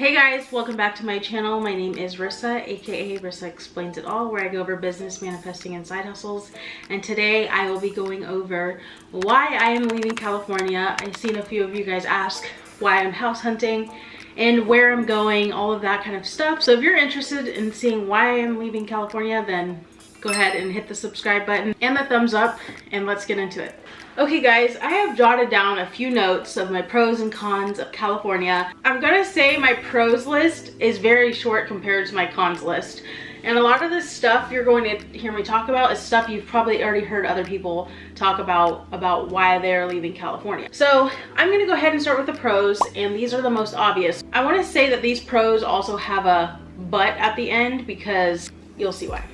Hey guys, welcome back to my channel. My name is Rissa, aka Rissa Explains It All, where I go over business, manifesting, and side hustles. And today I will be going over why I am leaving California. I've seen a few of you guys ask why I'm house hunting and where I'm going, all of that kind of stuff. So if you're interested in seeing why I'm leaving California, then go ahead and hit the subscribe button and the thumbs up, and let's get into it. Okay guys, I have jotted down a few notes of my pros and cons of California. I'm gonna say my pros list is very short compared to my cons list. And a lot of this stuff you're going to hear me talk about is stuff you've probably already heard other people talk about why they're leaving California. So I'm gonna go ahead and start with the pros, and these are the most obvious. I wanna say that these pros also have a but at the end because you'll see why.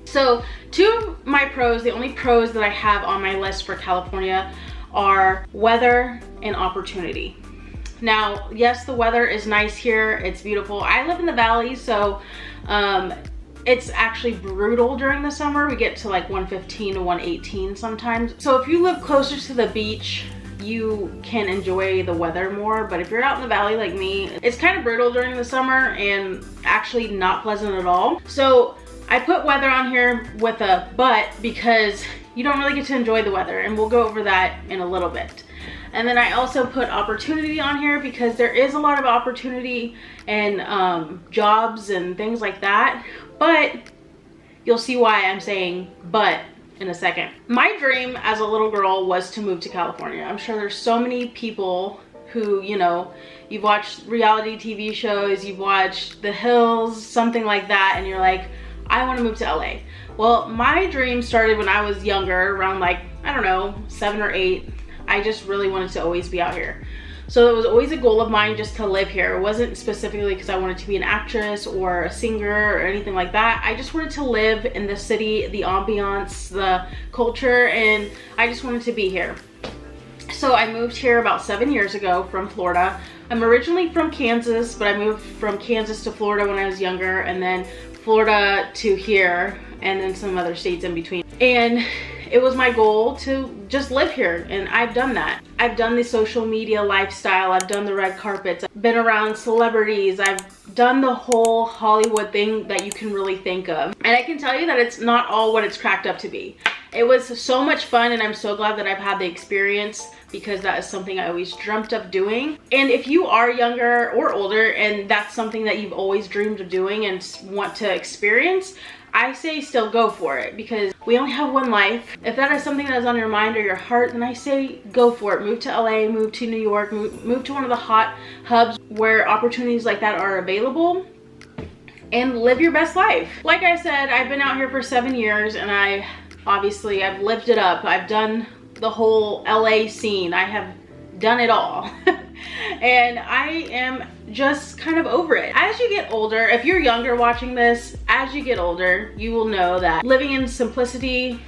So two of my pros, the only pros that I have on my list for California are weather and opportunity. Now, yes, the weather is nice here. It's beautiful. I live in the valley, so it's actually brutal during the summer. We get to like 115 to 118 sometimes. So if you live closer to the beach, you can enjoy the weather more. But if you're out in the valley like me, it's kind of brutal during the summer and actually not pleasant at all. So I put weather on here with a but because you don't really get to enjoy the weather, and we'll go over that in a little bit. And then I also put opportunity on here because there is a lot of opportunity and jobs and things like that, but you'll see why I'm saying but in a second. My dream as a little girl was to move to California. I'm sure there's so many people who, you know, you've watched reality TV shows, you've watched The Hills, something like that, and you're like, I want to move to LA. Well, my dream started when I was younger, around like, I don't know, 7 or 8. I just really wanted to always be out here. So it was always a goal of mine just to live here. It wasn't specifically because I wanted to be an actress or a singer or anything like that. I just wanted to live in the city, the ambiance, the culture, and I just wanted to be here. So I moved here about 7 years ago from Florida. I'm originally from Kansas, but I moved from Kansas to Florida when I was younger, and then Florida to here, and then some other states in between. And it was my goal to just live here, and I've done that. I've done the social media lifestyle, I've done the red carpets, I've been around celebrities, I've done the whole Hollywood thing that you can really think of. And I can tell you that it's not all what it's cracked up to be. It was so much fun, and I'm so glad that I've had the experience because that is something I always dreamt of doing. And if you are younger or older and that's something that you've always dreamed of doing and want to experience, I say still go for it because we only have one life. If that is something that is on your mind or your heart, then I say go for it. Move to LA, move to New York, move to one of the hot hubs where opportunities like that are available, and live your best life. Like I said, I've been out here for 7 years, and I've lived it up. I've done the whole LA scene. I have done it all. And I am just kind of over it. As you get older, if you're younger watching this, as you get older, you will know that living in simplicity,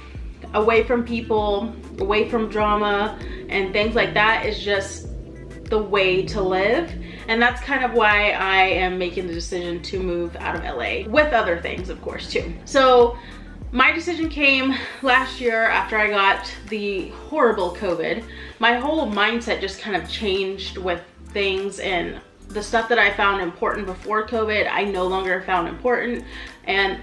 away from people, away from drama and things like that is just the way to live. And that's kind of why I am making the decision to move out of LA, with other things of course too. So my decision came last year after I got the horrible COVID. My whole mindset just kind of changed with things, and the stuff that I found important before COVID, I no longer found important. And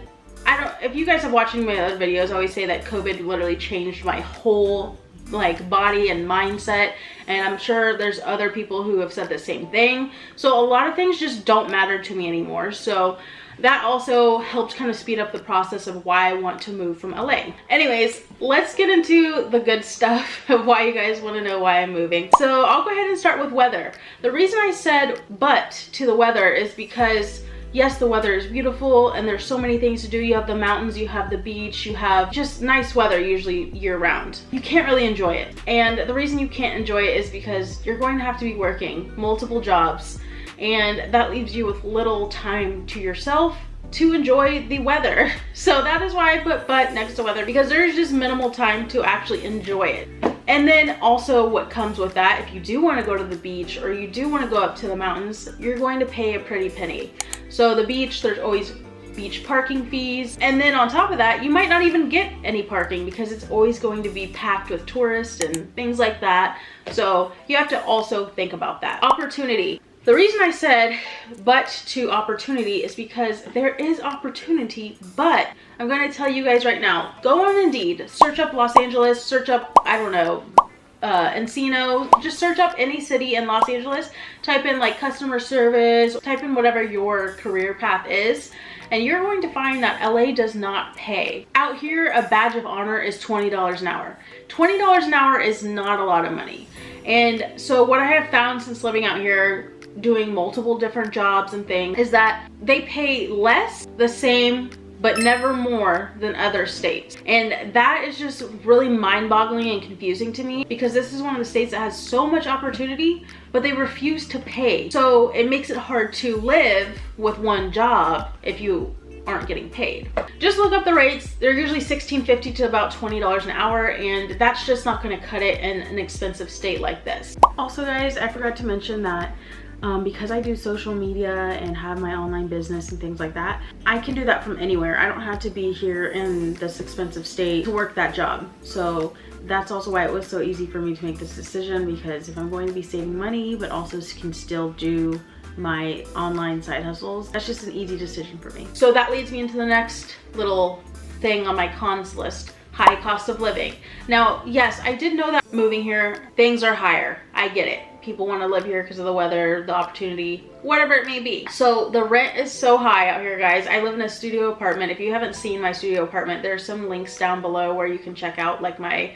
if you guys have watching my other videos, I always say that COVID literally changed my whole like body and mindset, and I'm sure there's other people who have said the same thing. So a lot of things just don't matter to me anymore. So that also helped kind of speed up the process of why I want to move from LA. Anyways, let's get into the good stuff of why you guys want to know why I'm moving. So I'll go ahead and start with weather. The reason I said but to the weather is because yes, the weather is beautiful and there's so many things to do. You have the mountains, you have the beach, you have just nice weather usually year round. You can't really enjoy it. And the reason you can't enjoy it is because you're going to have to be working multiple jobs, and that leaves you with little time to yourself to enjoy the weather. So that is why I put but next to weather, because there's just minimal time to actually enjoy it. And then also what comes with that, if you do want to go to the beach or you do want to go up to the mountains, you're going to pay a pretty penny. So the beach, there's always beach parking fees. And then on top of that, you might not even get any parking because it's always going to be packed with tourists and things like that. So you have to also think about that. Opportunity. The reason I said but to opportunity is because there is opportunity, but I'm going to tell you guys right now, go on Indeed, search up Los Angeles, search up, I don't know, Encino, just search up any city in Los Angeles, type in like customer service, type in whatever your career path is, and you're going to find that LA does not pay. Out here, a badge of honor is $20 an hour. $20 an hour is not a lot of money. And so what I have found since living out here, doing multiple different jobs and things, is that they pay less, the same, but never more than other states. And that is just really mind-boggling and confusing to me, because this is one of the states that has so much opportunity, but they refuse to pay. So it makes it hard to live with one job if you aren't getting paid. Just look up the rates. They're usually $16.50 to about $20 an hour, and that's just not gonna cut it in an expensive state like this. Also guys, I forgot to mention that because I do social media and have my online business and things like that, I can do that from anywhere. I don't have to be here in this expensive state to work that job. So that's also why it was so easy for me to make this decision, because if I'm going to be saving money but also can still do my online side hustles, that's just an easy decision for me. So that leads me into the next little thing on my cons list: high cost of living. Now, yes, I did know that moving here, things are higher. I get it. People want to live here because of the weather, the opportunity, whatever it may be. So the rent is so high out here, guys. I live in a studio apartment. If you haven't seen my studio apartment, there's some links down below where you can check out like my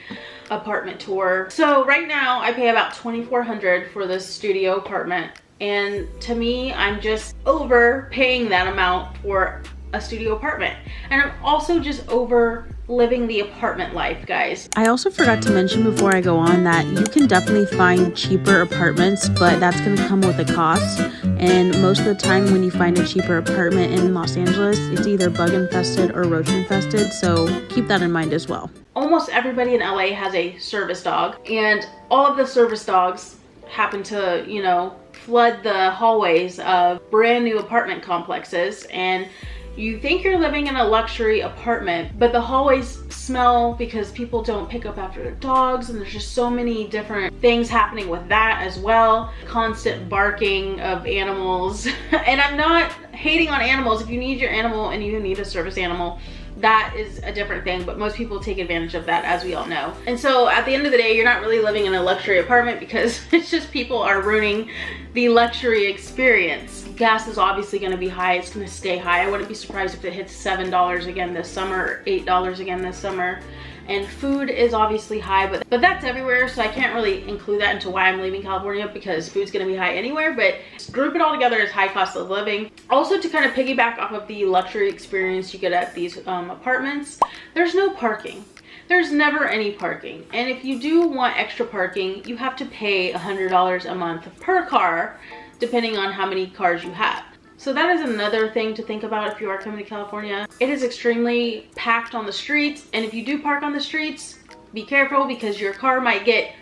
apartment tour. So right now I pay about $2,400 for this studio apartment. And to me, I'm just overpaying that amount for a studio apartment. And I'm also just over living the apartment life, guys. I also forgot to mention before I go on that you can definitely find cheaper apartments, but that's going to come with a cost. And most of the time when you find a cheaper apartment in Los Angeles, it's either bug infested or roach infested. So keep that in mind as well. Almost everybody in LA has a service dog, and all of the service dogs happen to, you know, flood the hallways of brand new apartment complexes. And you think you're living in a luxury apartment, but the hallways smell because people don't pick up after their dogs, and there's just so many different things happening with that as well. Constant barking of animals. And I'm not hating on animals. If you need your animal and you need a service animal, that is a different thing, but most people take advantage of that, as we all know. And so at the end of the day, you're not really living in a luxury apartment, because it's just people are ruining the luxury experience. Gas is obviously going to be high. It's going to stay high. I wouldn't be surprised if it hits $7 again this summer, or $8 again this summer. And food is obviously high, but that's everywhere, so I can't really include that into why I'm leaving California, because food's gonna be high anywhere. But group it all together as high cost of living. Also, to kind of piggyback off of the luxury experience you get at these apartments, there's no parking. There's never any parking. And if you do want extra parking, you have to pay $100 a month per car, depending on how many cars you have. So that is another thing to think about if you are coming to California. It is extremely packed on the streets, and if you do park on the streets, be careful, because your car might get,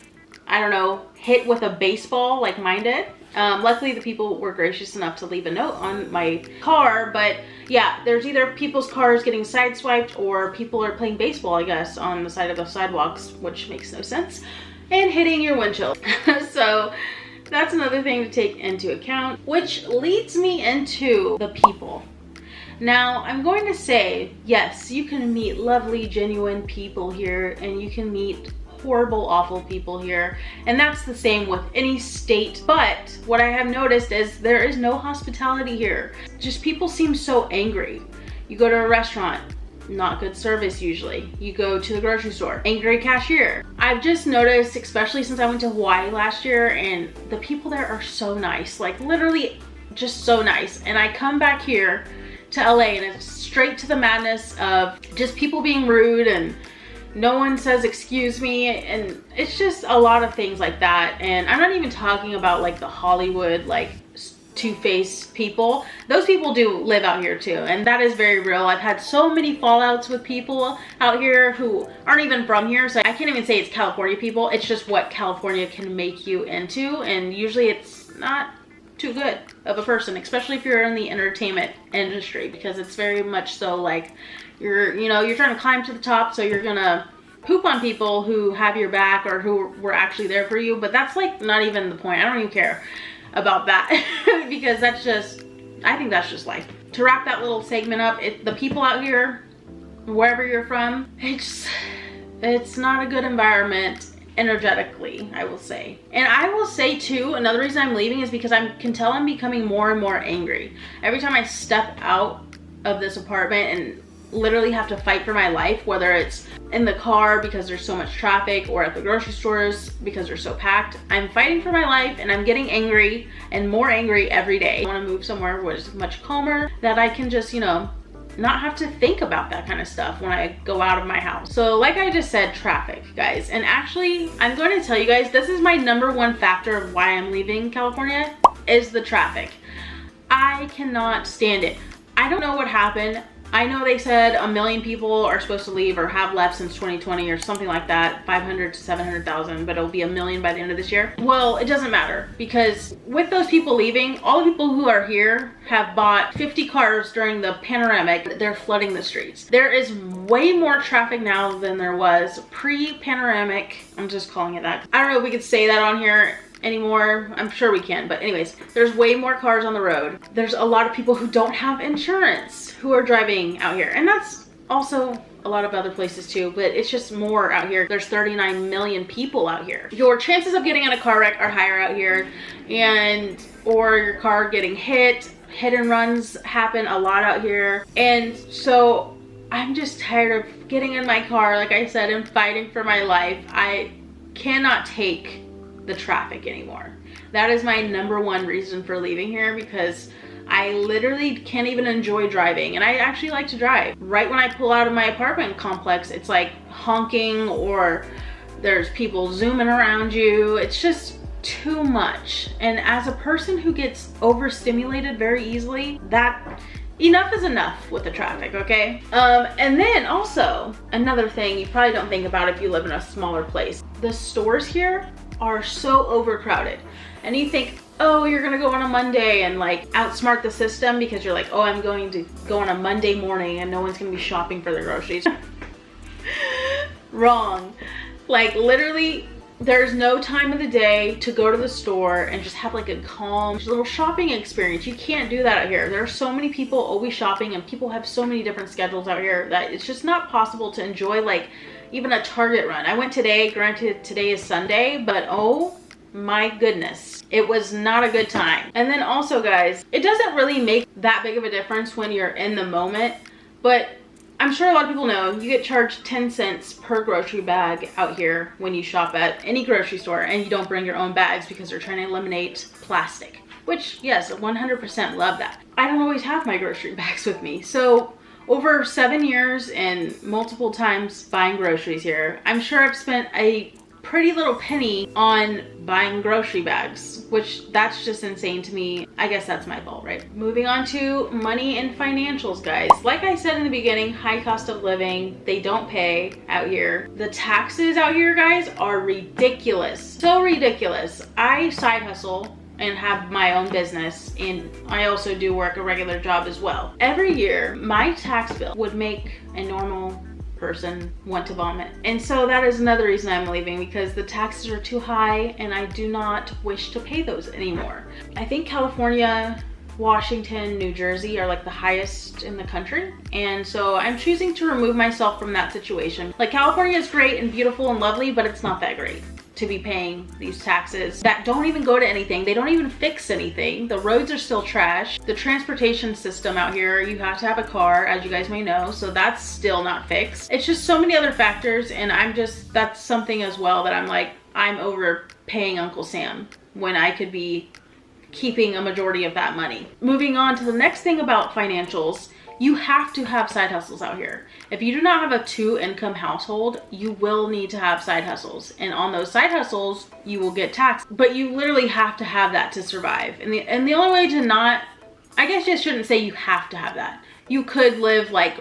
I don't know, hit with a baseball like mine did. Luckily the people were gracious enough to leave a note on my car, but yeah, there's either people's cars getting sideswiped or people are playing baseball, I guess, on the side of the sidewalks, which makes no sense, and hitting your windshield. So that's another thing to take into account, which leads me into the people. Now, I'm going to say, yes, you can meet lovely, genuine people here, and you can meet horrible, awful people here, and that's the same with any state. But what I have noticed is there is no hospitality here. Just people seem so angry. You go to a restaurant, not good service usually. You go to the grocery store, angry cashier. I've just noticed, especially since I went to Hawaii last year, and the people there are so nice, like literally just so nice. And I come back here to LA and it's straight to the madness of just people being rude, and no one says excuse me, and it's just a lot of things like that. And I'm not even talking about like the Hollywood, like two-faced people. Those people do live out here too, and that is very real. I've had so many fallouts with people out here who aren't even from here, so I can't even say it's California people. It's just what California can make you into, and usually it's not too good of a person, especially if you're in the entertainment industry, because it's very much so like you're trying to climb to the top, so you're gonna poop on people who have your back or who were actually there for you. But that's like not even the point. I don't even care. about that because that's just, I think that's just life. To wrap that little segment up, the people out here, wherever you're from, it's not a good environment energetically, I will say. And I will say too, another reason I'm leaving is because I can tell I'm becoming more and more angry. Every time I step out of this apartment and literally have to fight for my life, whether it's in the car because there's so much traffic or at the grocery stores because they're so packed, I'm fighting for my life and I'm getting angry and more angry every day. I want to move somewhere where it's much calmer, that I can just, you know, not have to think about that kind of stuff when I go out of my house. So like I just said, traffic, guys. And actually, I'm going to tell you guys, this is my #1 factor of why I'm leaving California, is the traffic. I cannot stand it. I don't know what happened. I know they said 1 million people are supposed to leave or have left since 2020 or something like that, 500 to 700,000, but it'll be 1 million by the end of this year. Well, it doesn't matter, because with those people leaving, all the people who are here have bought 50 cars during the panoramic. They're flooding the streets. There is way more traffic now than there was pre-panoramic. I'm just calling it that. I don't know if we could say that on here anymore. I'm sure we can, but anyways, there's way more cars on the road. There's a lot of people who don't have insurance who are driving out here, and that's also a lot of other places too, but it's just more out here. There's 39 million people out here. Your chances of getting in a car wreck are higher out here, or your car getting hit and runs happen a lot out here. And so I'm just tired of getting in my car, like I said, and fighting for my life. I cannot take the traffic anymore. That is my #1 reason for leaving here, because I literally can't even enjoy driving. And I actually like to drive. Right when I pull out of my apartment complex, it's like honking, or there's people zooming around you. It's just too much. And as a person who gets overstimulated very easily, that enough is enough with the traffic, okay? And then also another thing you probably don't think about if you live in a smaller place, the stores here are so overcrowded. And you think, oh, you're gonna go on a Monday and like outsmart the system because you're like, oh, I'm going to go on a Monday morning and no one's gonna be shopping for their groceries. Wrong. Like literally, there's no time of the day to go to the store and just have like a calm little shopping experience. You can't do that out here. There are so many people always shopping, and people have so many different schedules out here that it's just not possible to enjoy like even a Target run. I went today, granted today is Sunday, but oh my goodness, it was not a good time. And then also guys, it doesn't really make that big of a difference when you're in the moment, but I'm sure a lot of people know you get charged 10 cents per grocery bag out here when you shop at any grocery store, and you don't bring your own bags because they're trying to eliminate plastic, which yes, 100% love that. I don't always have my grocery bags with me. So over 7 years and multiple times buying groceries here, I'm sure I've spent a pretty little penny on buying grocery bags, which that's just insane to me. I guess that's my fault, right? Moving on to money and financials, guys. Like I said in the beginning, high cost of living, they don't pay out here. The taxes out here, guys, are ridiculous. So ridiculous. I side hustle and have my own business, and I also do work a regular job as well. Every year, my tax bill would make a normal person want to vomit. And so that is another reason I'm leaving, because the taxes are too high and I do not wish to pay those anymore. I think California, Washington, New Jersey are like the highest in the country, and so I'm choosing to remove myself from that situation. Like California is great and beautiful and lovely, but it's not that great to be paying these taxes that don't even go to anything. They don't even fix anything. The roads are still trash. The transportation system out here, you have to have a car, as you guys may know, so that's still not fixed. It's just so many other factors, and that's something as well that I'm like, I'm overpaying Uncle Sam when I could be keeping a majority of that money. Moving on to the next thing about financials, you have to have side hustles out here. If you do not have a 2-income household, you will need to have side hustles. And on those side hustles, you will get taxed. But you literally have to have that to survive. And the only way to not, I guess you shouldn't say you have to have that. You could live like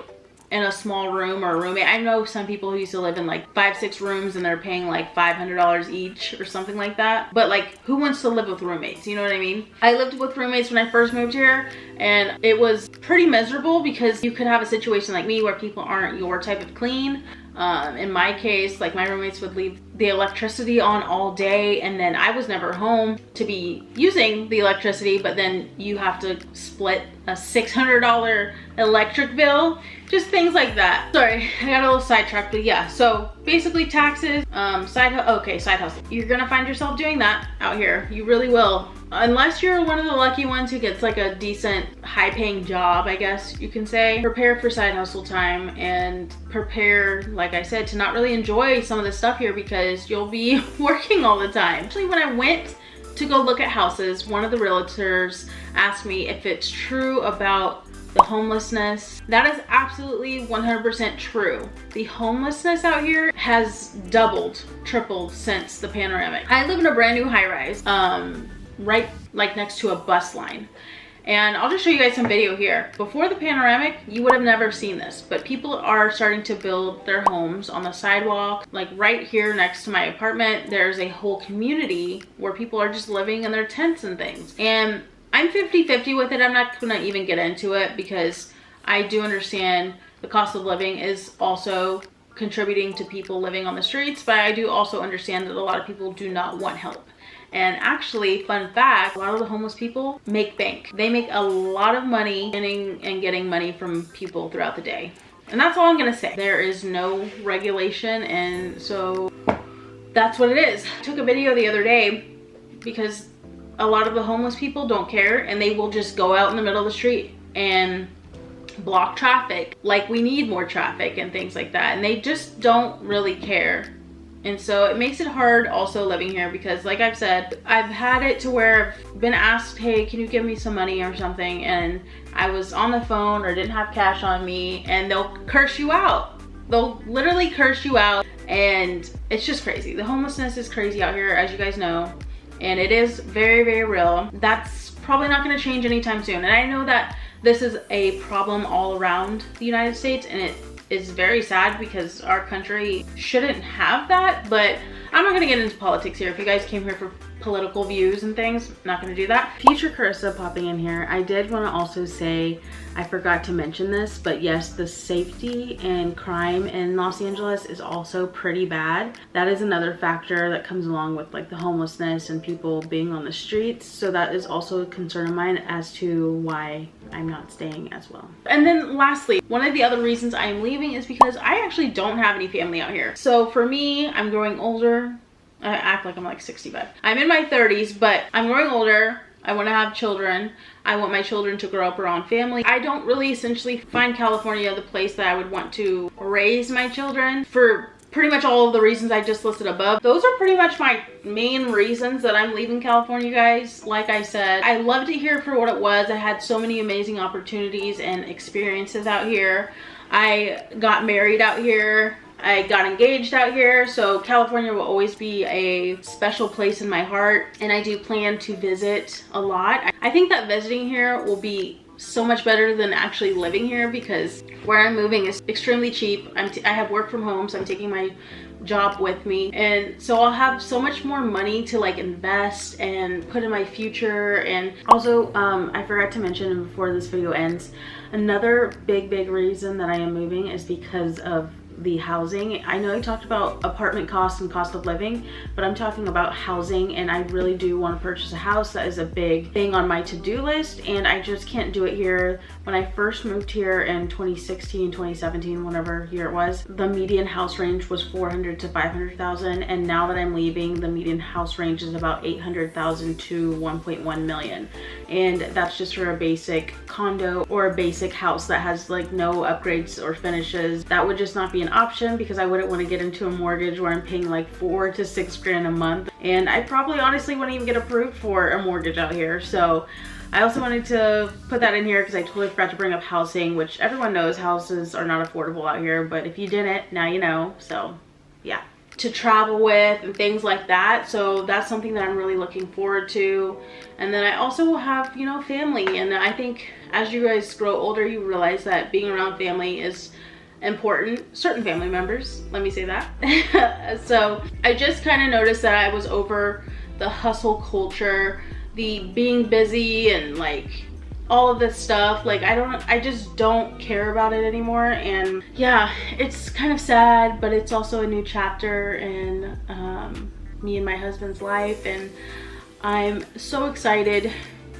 in a small room or a roommate. I know some people who used to live in like 5-6 rooms and they're paying like $500 each or something like that. But like, who wants to live with roommates? You know what I mean? I lived with roommates when I first moved here, and it was pretty miserable because you could have a situation like me where people aren't your type of clean. In my case, like my roommates would leave the electricity on all day, and then I was never home to be using the electricity, but then you have to split a $600 electric bill, just things like that. Sorry, I got a little sidetracked, but yeah, so basically taxes, side hustle. You're gonna find yourself doing that out here. You really will. Unless you're one of the lucky ones who gets like a decent high-paying job, I guess you can say. Prepare for side hustle time, and prepare, like I said, to not really enjoy some of the stuff here because you'll be working all the time. Actually, when I went to go look at houses, one of the realtors asked me if it's true about the homelessness. That is absolutely 100% true. The homelessness out here has doubled, tripled since the pandemic. I live in a brand new high-rise, right like next to a bus line. And I'll just show you guys some video here. Before the panoramic, you would have never seen this, but people are starting to build their homes on the sidewalk. Like right here next to my apartment, there's a whole community where people are just living in their tents and things. And I'm 50-50 with it. I'm not gonna even get into it because I do understand the cost of living is also contributing to people living on the streets, but I do also understand that a lot of people do not want help. And actually, fun fact, a lot of the homeless people make bank. They make a lot of money and getting money from people throughout the day. And that's all I'm gonna say. There is no regulation, and so that's what it is. I took a video the other day because a lot of the homeless people don't care, and they will just go out in the middle of the street and block traffic. Like we need more traffic and things like that. And they just don't really care. And so it makes it hard also living here because, like I've said, I've had it to where I've been asked, hey, can you give me some money or something? And I was on the phone or didn't have cash on me, and they'll curse you out. They'll literally curse you out, and it's just crazy. The homelessness is crazy out here, as you guys know, and it is very, very real. That's probably not gonna change anytime soon. And I know that this is a problem all around the United States, and it is very sad because our country shouldn't have that, but I'm not gonna get into politics here. If you guys came here for political views and things, I'm not gonna do that. Future Charissa popping in here. I did wanna also say, I forgot to mention this, but yes, the safety and crime in Los Angeles is also pretty bad. That is another factor that comes along with like the homelessness and people being on the streets. So that is also a concern of mine as to why I'm not staying as well. And then lastly, one of the other reasons I am leaving is because I actually don't have any family out here. So for me, I'm growing older. I act like I'm like 65. I'm in my 30s, but I'm growing older. I want to have children. I want my children to grow up around family. I don't really essentially find California the place that I would want to raise my children for pretty much all of the reasons I just listed above. Those are pretty much my main reasons that I'm leaving California, guys. Like I said, I loved it here for what it was. I had so many amazing opportunities and experiences out here. I got married out here. I got engaged out here, so California will always be a special place in my heart, and I do plan to visit a lot. I think that visiting here will be so much better than actually living here because where I'm moving is extremely cheap. I have work from home, so I'm taking my job with me, and so I'll have so much more money to like invest and put in my future. And also I forgot to mention before this video ends, another big reason that I am moving is because of the housing. I know I talked about apartment costs and cost of living, but I'm talking about housing, and I really do want to purchase a house. That is a big thing on my to-do list, and I just can't do it here. When I first moved here in 2016, 2017, whatever year it was, the median house range was 400 to 500,000, and now that I'm leaving, the median house range is about 800,000 to 1.1 million, and that's just for a basic condo or a basic house that has like no upgrades or finishes. That would just not be an option because I wouldn't want to get into a mortgage where I'm paying like $4,000 to $6,000 a month, and I probably honestly wouldn't even get approved for a mortgage out here. So I also wanted to put that in here because I totally forgot to bring up housing, which everyone knows houses are not affordable out here, but if you didn't, now you know. So yeah, to travel with and things like that. So that's something that I'm really looking forward to. And then I also will have, you know, family, and I think as you guys grow older, you realize that being around family is important. Certain family members, let me say that. So I just kind of noticed that I was over the hustle culture, the being busy and like all of this stuff. Like I just don't care about it anymore. And yeah, it's kind of sad, but it's also a new chapter in me and my husband's life, and I'm so excited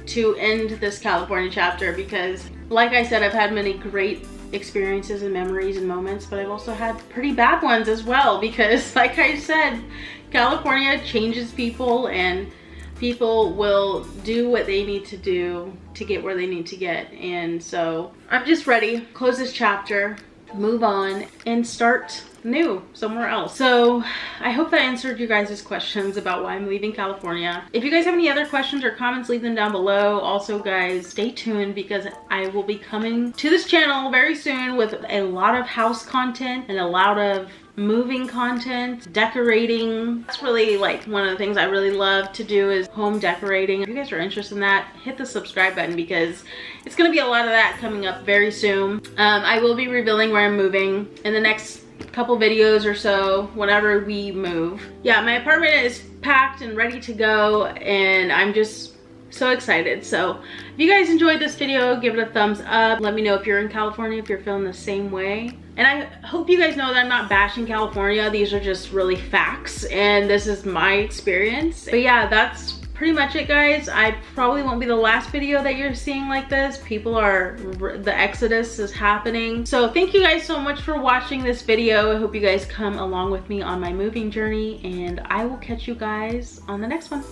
to end this California chapter because, like I said, I've had many great experiences and memories and moments, but I've also had pretty bad ones as well, because like I said, California changes people, and people will do what they need to do to get where they need to get. And so I'm just ready to close this chapter, move on, and start new somewhere else. So I hope that answered you guys' questions about why I'm leaving California. If you guys have any other questions or comments, leave them down below. Also guys, stay tuned because I will be coming to this channel very soon with a lot of house content and a lot of moving content, decorating. That's really like one of the things I really love to do, is home decorating. If you guys are interested in that, hit the subscribe button because it's gonna be a lot of that coming up very soon. I will be revealing where I'm moving in the next couple videos or so whenever we move. Yeah, my apartment is packed and ready to go, and I'm just so excited. So if you guys enjoyed this video, give it a thumbs up. Let me know if you're in California, if you're feeling the same way. And I hope you guys know that I'm not bashing California. These are just really facts, and this is my experience. But yeah, that's pretty much it, guys. I probably won't be the last video that you're seeing like this. The exodus is happening. So thank you guys so much for watching this video. I hope you guys come along with me on my moving journey, and I will catch you guys on the next one.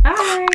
Bye.